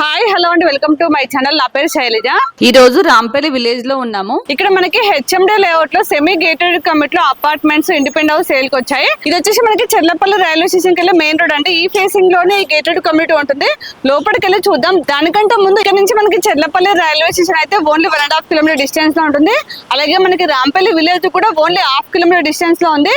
Hi hello అండి, welcome to my channel. నా పేరు శైలజ. ఈ రోజు రాంపల్లి విలేజ్ లో ఉన్నాము. ఇక్కడ మనకి హెచ్ఎండి లేఅవుట్ లో సెమీ గేటెడ్ కమ్యూనిటీ లో అపార్ట్మెంట్స్ ఇండిపెండెంట్ హౌస్ సేల్ కి వచ్చాయి. ఇది వచ్చేసి మనకి చెర్లపల్లి రైల్వే స్టేషన్ కి మెయిన్ రోడ్ అంటే ఈ ఫేసింగ్ లోనే ఈ గేటెడ్ కమ్యూనిటీ ఉంటుంది. లోపలికి వెళ్ళి చూద్దాం. దానికంటే ముందు ఇక్కడ నుంచి మనకి చెర్లపల్లి రైల్వే స్టేషన్ అయితే ఓన్లీ 1.5 కిలోమీటర్ డిస్టెన్స్ లో ఉంటుంది. అలాగే మనకి రాంపల్లి విలేజ్ కూడా ఓన్లీ 1/2 కిలోమీటర్ డిస్టెన్స్ లో ఉంది.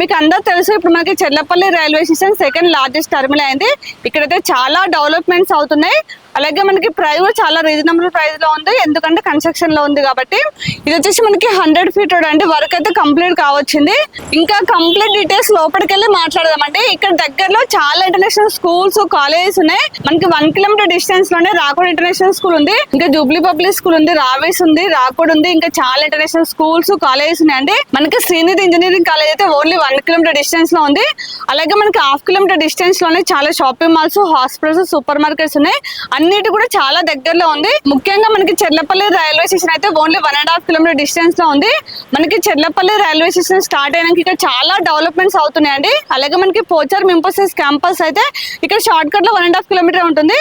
మీకు అందరూ తెలుసు, ఇప్పుడు మనకి Cherlapalli railway station second largest terminal అయింది. ఇక్కడైతే చాలా డెవలప్మెంట్స్ అవుతున్నాయి. అలాగే మనకి ప్రైస్ కూడా చాలా రీజనబుల్ ప్రైస్ లో ఉంది, ఎందుకంటే కన్స్ట్రక్షన్ లో ఉంది కాబట్టి. ఇది వచ్చేసి మనకి 100 ఫీట్ రోడ్ అండి. వర్క్ అయితే కంప్లీట్ కావచ్చింది. ఇంకా కంప్లీట్ డీటెయిల్స్ లోపలికి వెళ్ళి మాట్లాడదామండి. ఇక్కడ దగ్గరలో చాలా ఇంటర్నేషనల్ స్కూల్స్ కాలేజెస్ ఉన్నాయి. మనకి 1 కిలోమీటర్ డిస్టెన్స్ లోనే రాకోడ్ ఇంటర్నేషనల్ స్కూల్ ఉంది, ఇంకా జూబ్లీ పబ్లిక్ స్కూల్ ఉంది, రావేస్ ఉంది, రాకోడ్ ఉంది, ఇంకా చాలా ఇంటర్నేషనల్ స్కూల్స్ కాలేజెస్ ఉన్నాయండి. మనకి శ్రీనిధి ఇంజనీరింగ్ కాలేజ్ అయితే ఓన్లీ 1 కిలోమీటర్ డిస్టెన్స్ లో ఉంది. అలాగే మనకి 1/2 కిలోమీటర్ డిస్టెన్స్ లోనే చాలా shopping malls, hospitals, super markets ఉన్నాయి. అన్నిటి కూడా చాలా దగ్గరలో ఉంది. ముఖ్యంగా మనకి చెర్లపల్లి రైల్వే స్టేషన్ అయితే ఓన్లీ 1.5 కిలోమీటర్ డిస్టెన్స్ లో ఉంది. మనకి చెర్లపల్లి రైల్వే స్టేషన్ స్టార్ట్ అయినాక ఇక్కడ చాలా డెవలప్మెంట్స్ అవుతున్నాయండి. అలాగే మనకి పోచారం ఇంపోసిస్ క్యాంపస్ అయితే ఇక్కడ షార్ట్ కట్ లో 1.5 కిలోమీటర్ ఉంటుంది.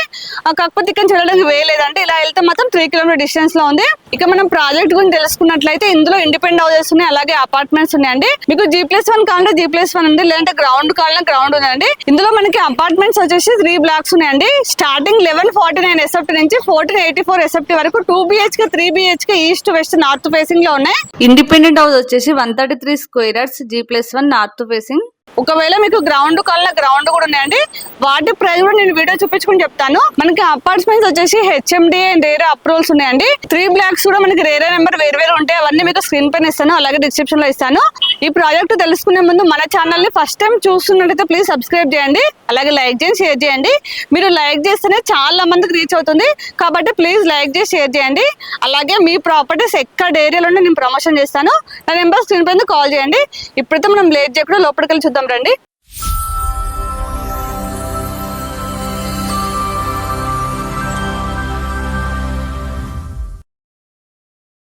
కాకపోతే ఇక్కడ వెళ్ళడానికి వేయలేదండి. ఇలా వెళ్తే మాత్రం 3 కిలోమీటర్ డిస్టెన్స్ లో ఉంది. ఇక మనం ప్రాజెక్ట్ గురించి తెలుసుకున్నట్లయితే ఇందులో ఇండిపెండెంట్ హౌసెస్ ఉన్నాయి, అలాగే అపార్ట్మెంట్స్ ఉన్నాయండి. మీకు G+1 కావాలంటే G+1 ఉంది, లేదంటే గ్రౌండ్ కావాలంటే గ్రౌండ్ ఉందండి. ఇందులో మనకి అపార్ట్మెంట్స్ వచ్చేసి 3 బ్లాక్స్ ఉన్నాయండి. స్టార్టింగ్ 1149 SFT నుంచి 1484 SFT వరకు 2 BHK 3 BHK east west north facing లో ఉన్నాయి. ఇండిపెండెంట్ హౌస్ వచ్చేసి 133 square yards G+1 north facing. ఒకవేళ మీకు గ్రౌండ్ కావాలన్నా గ్రౌండ్ కూడా ఉన్నాయండి. వాటి ప్రైస్ కూడా నేను వీడియో చూపించుకుని చెప్తాను. మనకి అపార్ట్మెంట్స్ వచ్చేసి హెచ్ఎండి అండ్ రేరా అప్రూవల్స్ ఉన్నాయండి. 3 బ్లాక్స్ కూడా మనకి రేరా నెంబర్ వేరు ఉంటాయి. అవన్నీ మీకు స్క్రీన్ పైన ఇస్తాను, అలాగే డిస్క్రిప్షన్ లో ఇస్తాను. ఈ ప్రాజెక్ట్ తెలుసుకునే ముందు మన ఛానల్ ని ఫస్ట్ టైం చూస్తున్నట్టయితే ప్లీజ్ సబ్స్క్రైబ్ చేయండి, అలాగే లైక్ చేసి షేర్ చేయండి. మీరు లైక్ చేస్తేనే చాలా మందికి రీచ్ అవుతుంది, కాబట్టి ప్లీజ్ లైక్ చేసి షేర్ చేయండి. అలాగే మీ ప్రాపర్టీస్ ఎక్కడ ఏరియాలోనే నేను ప్రమోషన్ చేస్తాను. నా నెంబర్ స్క్రీన్ పైన కాల్ చేయండి. ఇప్పుడైతే మనం లేట్ చేయకుండా లోపలికి వెళ్ళి చూద్దాం రండి.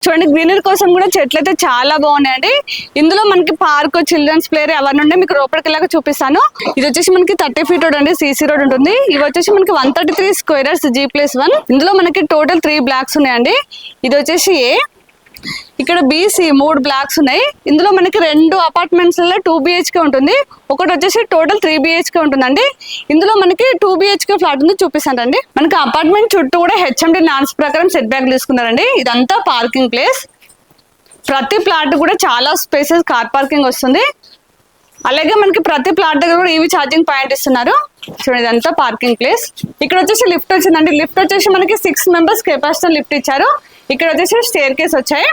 చూడండి, గ్రీనరీ కోసం కూడా చెట్లు అయితే చాలా బాగున్నాయండి. ఇందులో మనకి పార్క్, చిల్డ్రన్స్ ప్లే ఏరియా అవన్నీ ఉండే మీకు లోపలికి వెళ్ళాక చూపిస్తాను. ఇది వచ్చేసి మనకి 30 ఫీట్ రోడ్ అండి, CC రోడ్ ఉంటుంది. ఇవి వచ్చేసి మనకి 133 స్క్వేర్ యార్డ్స్ G+1. ఇందులో మనకి టోటల్ 3 బ్లాక్స్ ఉన్నాయండి. ఇది వచ్చేసి A, ఇక్కడ BC 3 బ్లాక్స్ ఉన్నాయి. ఇందులో మనకి 2 అపార్ట్మెంట్స్ 2 BHK ఉంటుంది, ఒకటి వచ్చేసి టోటల్ 3 BHK ఉంటుందండి. ఇందులో మనకి 2 BHK ఫ్లాట్ ఉంది, చూపిస్తానండి. మనకి అపార్ట్మెంట్ చుట్టూ కూడా హెచ్ఎండి నార్మ్స్ ప్రకారం సెట్ బ్యాక్ తీసుకున్నారండి. ఇదంతా పార్కింగ్ ప్లేస్. ప్రతి ప్లాట్ కూడా చాలా స్పేసెస్ కార్ పార్కింగ్ వస్తుంది. అలాగే మనకి ప్రతి ప్లాట్ దగ్గర కూడా EV ఛార్జింగ్ పాయింట్ ఇస్తున్నారు. చూడండి, ఇదంతా పార్కింగ్ ప్లేస్. ఇక్కడ వచ్చేసి లిఫ్ట్ వచ్చిందండి. లిఫ్ట్ వచ్చేసి మనకి 6 మెంబర్స్ కెపాసిటీ లిఫ్ట్ ఇచ్చారు. ఇక్కడ వచ్చేసి స్టేర్ కేస్ వచ్చాయి.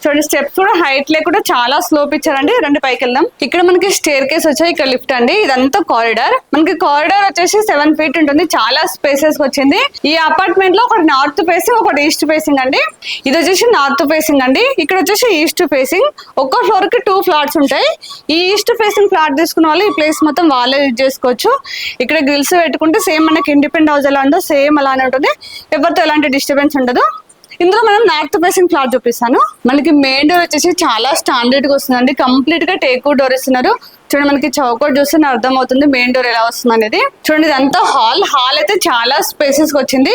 చూడండి, స్టెప్స్ కూడా హైట్ లేకుండా చాలా స్లోప్ ఇచ్చారండి. రండి పైకి వెళ్దాం. ఇక్కడ మనకి స్టేర్ కేస్ వచ్చాయి, ఇక్కడ లిఫ్ట్ అండి. ఇదంతా కారిడార్. మనకి కారిడార్ వచ్చేసి 7 ఫీట్ ఉంటుంది, చాలా స్పేసెస్ వచ్చింది. ఈ అపార్ట్మెంట్ లో ఒకటి నార్త్ ఫేసింగ్, ఒకటి ఈస్ట్ ఫేసింగ్ అండి. ఇది వచ్చేసి నార్త్ ఫేసింగ్ అండి. ఇక్కడ వచ్చేసి ఈస్ట్ ఫేసింగ్. ఒక్క ఫ్లోర్ కి 2 ఫ్లాట్స్ ఉంటాయి. ఈ ఈస్ట్ ఫేసింగ్ ఫ్లాట్ తీసుకున్న వాళ్ళు ఈ ప్లేస్ మొత్తం వాళ్ళే యూజ్ చేసుకోవచ్చు. ఇక్కడ గ్రిల్స్ పెట్టుకుంటే సేమ్ మనకి ఇండిపెండెంట్ హౌస్ ఎలా ఉందో సేమ్ అలానే ఉంటుంది, ఎవరితో ఎలాంటి డిస్టర్బెన్స్ ఉండదు. ఇందులో మనం నార్త్ ఫేసింగ్ ఫ్లాట్ చూపిస్తాను. మనకి మెయిన్ డోర్ వచ్చేసి చాలా స్టాండర్డ్ గా వస్తుందండి. కంప్లీట్ గా టేక్ డోర్ ఇస్తున్నారు. చూడండి, మనకి చౌకట్ చూస్తే అర్థం అవుతుంది మెయిన్ డోర్ ఎలా వస్తుంది అనేది. చూడండి, ఇదంతా హాల్ అయితే చాలా స్పేసెస్ వచ్చింది.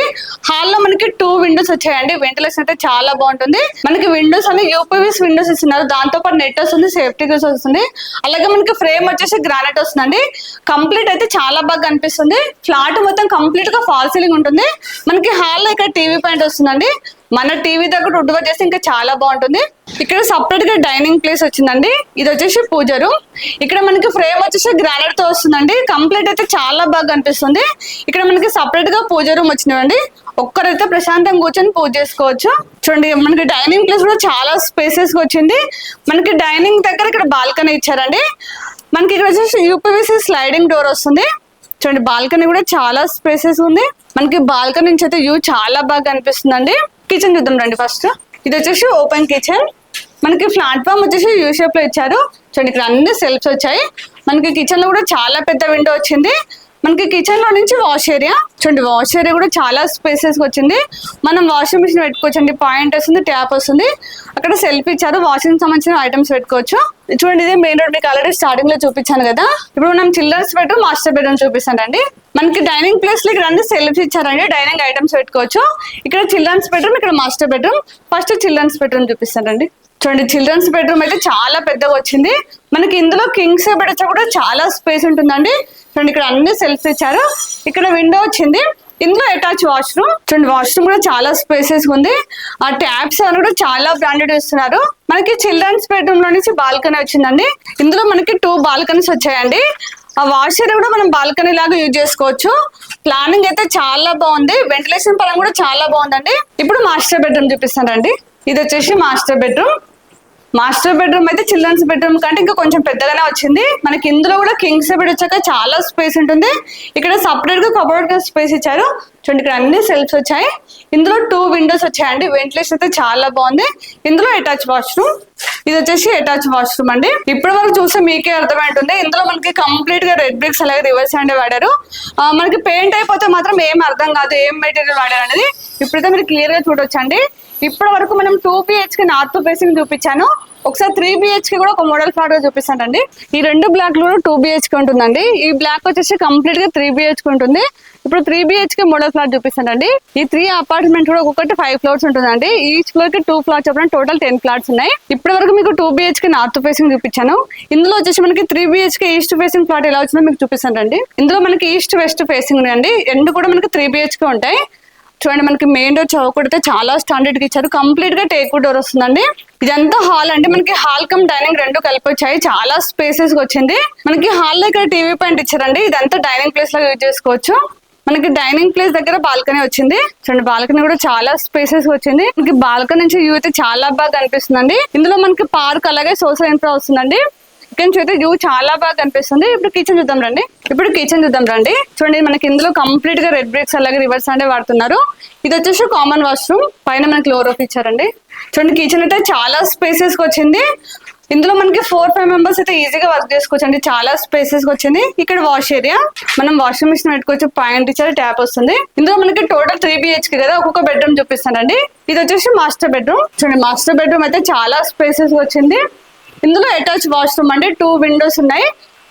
హాల్ లో మనకి 2 విండోస్ వచ్చాయండి. వెంటిలేషన్ అయితే చాలా బాగుంటుంది. మనకి విండోస్ అనే UPVC విండోస్ ఇస్తున్నారు. దాంతో పాటు నెట్ వస్తుంది, సేఫ్టీ గ్లాస్ వస్తుంది. అలాగే మనకి ఫ్రేమ్ వచ్చేసి గ్రానైట్ వస్తుందండి. కంప్లీట్ అయితే చాలా బాగా అనిపిస్తుంది. ఫ్లాట్ మొత్తం కంప్లీట్ గా ఫాల్ సీలింగ్ ఉంటుంది. మనకి హాల్ లో ఇక్కడ టీవీ పాయింట్ వస్తుందండి. మన టీవీ దగ్గర వుడ్ వర్క్ చేస్తే ఇంకా చాలా బాగుంటుంది. ఇక్కడ సపరేట్ గా డైనింగ్ ప్లేస్ వచ్చిందండి. ఇది వచ్చేసి పూజ రూమ్. ఇక్కడ మనకి ఫ్రేమ్ వచ్చేసి గ్రానైట్ తో వస్తుందండి. కంప్లీట్ అయితే చాలా బాగా అనిపిస్తుంది. ఇక్కడ మనకి సపరేట్ గా పూజ రూమ్ వచ్చినాయండి. ఒక్కరైతే ప్రశాంతంగా కూర్చొని పూజ చేసుకోవచ్చు. చూడండి, మనకి డైనింగ్ ప్లేస్ కూడా చాలా స్పేసెస్ వచ్చింది. మనకి డైనింగ్ దగ్గర ఇక్కడ బాల్కనీ ఇచ్చారండి. మనకి ఇక్కడ వచ్చేసి UPVC స్లైడింగ్ డోర్ వస్తుంది. చూడండి, బాల్కనీ కూడా చాలా స్పేసెస్ ఉంది. మనకి బాల్కనీ నుంచి అయితే వ్యూ చాలా బాగా అనిపిస్తుందండి. కిచెన్ చూద్దాం రండి. ఫస్ట్ ఇది వచ్చేసి ఓపెన్ కిచెన్. మనకి ప్లాట్ఫామ్ వచ్చేసి యూ షేప్ లో ఇచ్చారు. చూడండి, ఇక్కడ అన్ని సెల్ఫ్స్ వచ్చాయి. మనకి కిచెన్ లో కూడా చాలా పెద్ద విండో వచ్చింది. మనకి కిచెన్ లో నుంచి వాష్ ఏరియా. చూడండి, వాష్ ఏరియా కూడా చాలా స్పేసెస్ వచ్చింది. మనం వాషింగ్ మిషన్ పెట్టుకోవచ్చండి. పాయింట్ వస్తుంది, ట్యాప్ వస్తుంది. అక్కడ సెల్ఫ్ ఇచ్చారు, వాషింగ్ సంబంధించిన ఐటమ్స్ పెట్టుకోవచ్చు. చూడండి, ఇదే మెయిన్ రోడ్ మీకు ఆల్రెడీ స్టార్టింగ్ లో చూపించాను కదా. ఇప్పుడు మనం చిల్డ్రన్స్ బెడ్రూమ్, మాస్టర్ బెడ్రూమ్ చూపిస్తానండి. మనకి డైనింగ్ ప్లేస్ లో ఇక్కడ అన్ని సెల్ఫ్స్ ఇచ్చారండి, డైనింగ్ ఐటమ్స్ పెట్టుకోవచ్చు. ఇక్కడ చిల్డ్రన్స్ బెడ్రూమ్, ఇక్కడ master bedroom. First children's bedroom చూపిస్తానండి. చూడండి, చిల్డ్రన్స్ బెడ్రూమ్ అయితే చాలా పెద్దగా వచ్చింది. మనకి ఇందులో కింగ్స్ బెడ్ వచ్చా కూడా చాలా స్పేస్ ఉంటుందండి. చూడండి, ఇక్కడ అన్ని సెల్ఫ్స్ ఇచ్చారు. ఇక్కడ విండో వచ్చింది. ఇందులో అటాచ్ వాష్రూమ్. చూడండి, వాష్రూమ్ కూడా చాలా స్పేసెస్ ఉంది. ఆ ట్యాప్స్ అని కూడా చాలా బ్రాండెడ్ ఇస్తున్నారు. మనకి చిల్డ్రన్స్ బెడ్రూమ్ లో నుంచి బాల్కనీ వచ్చిందండి. ఇందులో మనకి 2 బాల్కనీస్ వచ్చాయండి. ఆ వాషర్ కూడా మనం బాల్కనీ లాగా యూజ్ చేసుకోవచ్చు. ప్లానింగ్ అయితే చాలా బాగుంది. వెంటిలేషన్ పరంగా కూడా చాలా బాగుందండి. ఇప్పుడు మాస్టర్ బెడ్రూమ్ చూపిస్తానండి. ఇది వచ్చేసి మాస్టర్ బెడ్రూమ్. మాస్టర్ బెడ్రూమ్ అయితే చిల్డ్రన్స్ బెడ్రూమ్ కంటే ఇంకా కొంచెం పెద్దగానే వచ్చింది. మనకి ఇందులో కూడా కింగ్స్ బెడ్ వచ్చాక చాలా స్పేస్ ఉంటుంది. ఇక్కడ సపరేట్ గా కబోర్డ్ గా స్పేస్ ఇచ్చారు. చూడండి, ఇక్కడ అన్ని సెల్ఫ్స్ వచ్చాయి. ఇందులో 2 విండోస్ వచ్చాయండి. వెంటిలేషన్ అయితే చాలా బాగుంది. ఇందులో అటాచ్ వాష్రూమ్. ఇది వచ్చేసి అటాచ్ వాష్రూమ్ అండి. ఇప్పటి వరకు చూస్తే మీకే అర్థమైంటుంది. ఇందులో మనకి కంప్లీట్ గా రెడ్ బ్రిక్స్ అలాగే రివర్స్ హ్యాండ్ వాడారు. మనకి పెయింట్ అయిపోతే మాత్రం ఏం అర్థం కాదు ఏం మెటీరియల్ వాడారు అనేది. ఇప్పుడైతే మీరు క్లియర్ గా చూడొచ్చండి. ఇప్పటి వరకు మనం 2 BHK నార్త్ ఫేసింగ్ చూపించాను. ఒకసారి 3 BHK కూడా ఒక మోడల్ ఫ్లాట్ గా చూపిస్తానండి. ఈ 2 బ్లాక్ లో 2 BHK ఉంటుందండి. ఈ బ్లాక్ వచ్చేసి కంప్లీట్ గా 3 BHK ఉంటుంది. ఇప్పుడు 3 BHK మోడల్ ఫ్లాట్ చూపిస్తానండి. ఈ 3 అపార్ట్మెంట్ కూడా ఒక్కొక్కటి 5 ఫ్లోర్స్ ఉంటుందండి. ఈచ్ ఫ్లోర్ కి 2 ఫ్లాట్స్ చెప్పిన టోటల్ 10 ఫ్లాట్స్ ఉన్నాయి. ఇప్పటి వరకు మీకు 2 BHK నార్త్ ఫేసింగ్ చూపించాను. ఇందులో వచ్చేసి మనకి 3 BHK ఈస్ట్ ఫేసింగ్ ఫ్లాట్ ఎలా వచ్చిందో మీకు చూపిస్తానండి. ఇందులో మనకి ఈస్ట్ వెస్ట్ ఫేసింగ్ ఉన్నాయండి. 2 కూడా మనకి 3 BHK ఉంటాయి. చూడండి, మనకి మెయిన్ డోర్ చౌకడితే చాలా స్టాండర్డ్ గా ఇచ్చారు. కంప్లీట్ గా టేక్ వుడ్ డోర్ వస్తుందండి. ఇదంతా హాల్ అండి. మనకి హాల్ కమ్ డైనింగ్ 2 కలిపి వచ్చాయి. చాలా స్పేసెస్ వచ్చింది. మనకి హాల్ లో ఇక్కడ టీవీ పాయింట్ ఇచ్చారండి. ఇదంతా డైనింగ్ ప్లేస్ లాగా యూజ్ చేసుకోవచ్చు. మనకి డైనింగ్ ప్లేస్ దగ్గర బాల్కనీ వచ్చింది. చూడండి, బాల్కనీ కూడా చాలా స్పేసెస్ వచ్చింది. మనకి బాల్కనీ నుంచి వ్యూ అయితే చాలా బాగా కనిపిస్తుందండి. ఇందులో మనకి పార్క్ అలాగే సోషల్ ఇన్ఫ్రా వస్తుందండి. ఇక్కడ నుంచి అయితే వ్యూ చాలా బాగా కనిపిస్తుంది. ఇప్పుడు కిచెన్ చూద్దాం రండి. చూడండి, మనకి ఇందులో కంప్లీట్ గా రెడ్ బ్రిక్స్ అలాగే రివర్స్ అంటే వాడుతున్నారు. ఇది వచ్చేసి కామన్ వాష్రూమ్. పైన మనకి లోర్ ఆఫ్ ఇచ్చారండి. చూడండి, కిచెన్ అయితే చాలా స్పేసెస్ వచ్చింది. ఇందులో మనకి 4-5 మెంబర్స్ అయితే ఈజీగా వర్క్ చేసుకోవచ్చు అండి. చాలా స్పేసెస్ వచ్చింది. ఇక్కడ వాష్ ఏరియా, మనం వాషింగ్ మిషన్ పెట్టుకోవచ్చు. పాయింట్ ఇచ్చారు, ట్యాప్ వస్తుంది. ఇందులో మనకి టోటల్ 3 BHK కదా, ఒక్కొక్క బెడ్రూమ్ చూపిస్తానండి. ఇది వచ్చేసి మాస్టర్ బెడ్రూమ్. చూడండి, మాస్టర్ బెడ్రూమ్ అయితే చాలా స్పేసెస్ వచ్చింది. ఇందులో అటాచ్ వాష్రూమ్ అండి. 2 విండోస్ ఉన్నాయి.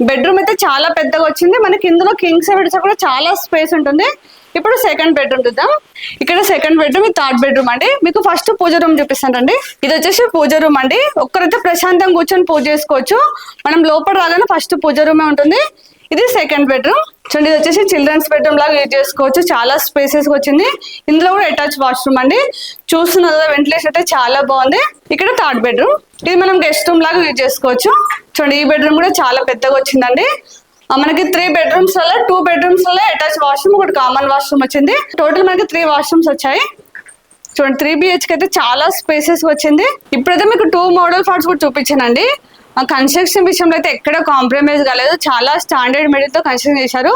బెడ్రూమ్ అయితే చాలా పెద్దగా వచ్చింది. మనకి ఇందులో కింగ్స్ బెడ్స్ కూడా చాలా స్పేస్ ఉంటుంది. ఇప్పుడు సెకండ్ బెడ్రూమ్ చూద్దాం. ఇక్కడ సెకండ్ బెడ్రూమ్, ఇది థర్డ్ బెడ్రూమ్ అండి. మీకు ఫస్ట్ పూజ రూమ్ చూపిస్తానండి. ఇది వచ్చేసి పూజ రూమ్ అండి. ఒక్కరైతే ప్రశాంతంగా కూర్చొని పూజ చేసుకోవచ్చు. మనం లోపల రాగానే ఫస్ట్ పూజ రూమే ఉంటుంది. ఇది సెకండ్ బెడ్రూమ్. చూడండి, ఇది వచ్చేసి చిల్డ్రన్స్ బెడ్రూమ్ లాగా యూజ్ చేసుకోవచ్చు. చాలా స్పేసెస్ వచ్చింది. ఇందులో కూడా అటాచ్ వాష్రూమ్ అండి. చూస్తున్నారు కదా, వెంటిలేషన్ అయితే చాలా బాగుంది. ఇక్కడ థర్డ్ బెడ్రూమ్. ఇది మనం గెస్ట్ రూమ్ లాగా యూజ్ చేసుకోవచ్చు. చూడండి, ఈ బెడ్రూమ్ కూడా చాలా పెద్దగా వచ్చిందండి. మనకి 3 బెడ్రూమ్స్ వల్ల 2 బెడ్రూమ్స్ వల్ల అటాచ్ వాష్రూమ్, ఒకటి కామన్ వాష్రూమ్ వచ్చింది. టోటల్ మనకి 3 వాష్రూమ్స్ వచ్చాయి. చూడండి, 3 BHK అయితే చాలా స్పేసెస్ వచ్చింది. ఇప్పుడైతే మీకు 2 మోడల్ ఫ్లాట్స్ కూడా చూపించానండి. కన్స్ట్రక్షన్ విషయంలో అయితే ఎక్కడ కాంప్రమైజ్ కాలేదు. చాలా స్టాండర్డ్ మెటీరియల్ తో కన్స్ట్రక్షన్ చేశారు.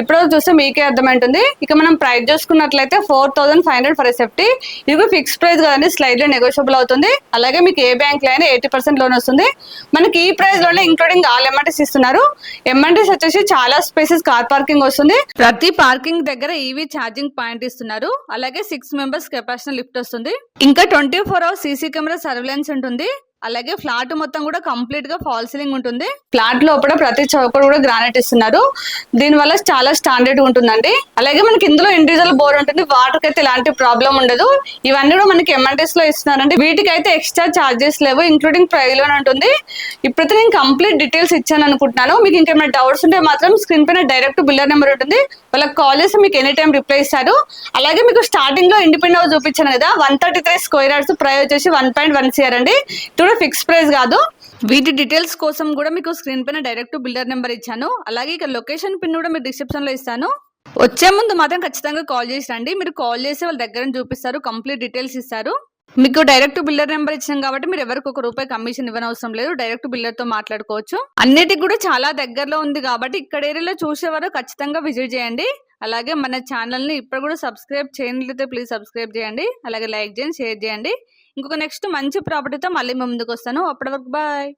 ఇప్పుడు చూస్తే మీకే అర్థమైంటుంది. ఇక మనం ప్రైస్ చూసుకున్నట్లయితే 4500 ఫర్ సేఫ్టీ. ఇది ఫిక్స్ ప్రైస్ కదండి, స్లైడ్లీ నెగోషియబుల్ అవుతుంది. అలాగే మీకు ఏ బ్యాంక్ లో అయినా 80% లోన్ వస్తుంది. మనకి ఈ ప్రైస్ లోనే ఇంక్లూడింగ్ ఆల్ ఎంఎన్టీస్ ఇస్తున్నారు. ఎంఎన్టీస్ వచ్చేసి చాలా స్పేసెస్ కార్ పార్కింగ్ వస్తుంది. ప్రతి పార్కింగ్ దగ్గర ఈవీ ఛార్జింగ్ పాయింట్ ఇస్తున్నారు. అలాగే 6 మెంబర్స్ కెపాసిటీ లిఫ్ట్ వస్తుంది. ఇంకా 24 hours సీసీ కెమెరా సర్వేలెన్స్ ఉంటుంది. అలాగే ఫ్లాట్ మొత్తం కూడా కంప్లీట్ గా ఫాల్ సీలింగ్ ఉంటుంది. ఫ్లాట్ లోపల ప్రతి చౌకడు కూడా గ్రానైట్ ఇస్తున్నారు. దీని వల్ల చాలా స్టాండర్డ్ గా ఉంటుందండి. అలాగే మనకి ఇందులో ఇండివిజువల్ బోర్ ఉంటుంది. వాటర్ అయితే ఎలాంటి ప్రాబ్లం ఉండదు. ఇవన్నీ కూడా మనకి ఎంఎన్టీస్ లో ఇస్తున్నారండి. వీటికి అయితే ఎక్స్ట్రా చార్జెస్ లేవు, ఇంక్లూడింగ్ ప్రైస్ లోనే ఉంటుంది. ఇప్పుడైతే నేను కంప్లీట్ డీటెయిల్స్ ఇచ్చాను అనుకుంటున్నాను. మీకు ఇంకేమైనా డౌట్స్ ఉంటే మాత్రం స్క్రీన్ పైన డైరెక్ట్ బిల్డర్ నెంబర్ ఉంటుంది. వాళ్ళకి కాల్ చేసి మీకు ఎనీ టైం రిప్లై ఇస్తారు. అలాగే మీకు స్టార్టింగ్ లో ఇండిపెండెంట్ హౌస్ చూపించాను కదా, 133 స్క్వేర్ యార్డ్స్, ప్రైస్ వచ్చేసి 1.1 CR అండి. ఫిక్స్ ప్రైస్ కాదు. వీటి డీటెయిల్స్ కోసం కూడా మీకు స్క్రీన్ పైన డైరెక్ట్ బిల్డర్ నెంబర్ ఇచ్చాను. అలాగే ఇక లొకేషన్ పిన్ కూడా మీరు డిస్క్రిప్షన్ లో ఇస్తాను. వచ్చే ముందు మాత్రం ఖచ్చితంగా కాల్ చేసి రండి. మీరు కాల్ చేసి వాళ్ళ దగ్గర చూపిస్తారు, కంప్లీట్ డీటెయిల్స్ ఇస్తారు. మీకు డైరెక్ట్ బిల్డర్ నెంబర్ ఇచ్చాం కాబట్టి మీరు ఎవరికి ₹1 కమిషన్ ఇవ్వనవసరం లేదు. డైరెక్ట్ బిల్డర్ తో మాట్లాడుకోవచ్చు. అన్నిటికి కూడా చాలా దగ్గరలో ఉంది కాబట్టి ఇక్కడ ఏరియాలో చూసేవారు ఖచ్చితంగా విజిట్ చేయండి. అలాగే మన ఛానల్ ని ఇప్పుడు కూడా సబ్స్క్రైబ్ చేయనట్లయితే ప్లీజ్ సబ్స్క్రైబ్ చేయండి. అలాగే లైక్ చేయండి, షేర్ చేయండి. ఇంకొక నెక్స్ట్ మంచి ప్రాపర్టీతో మళ్ళీ ముందుకు వస్తాను. అప్పటి వరకు బాయ్.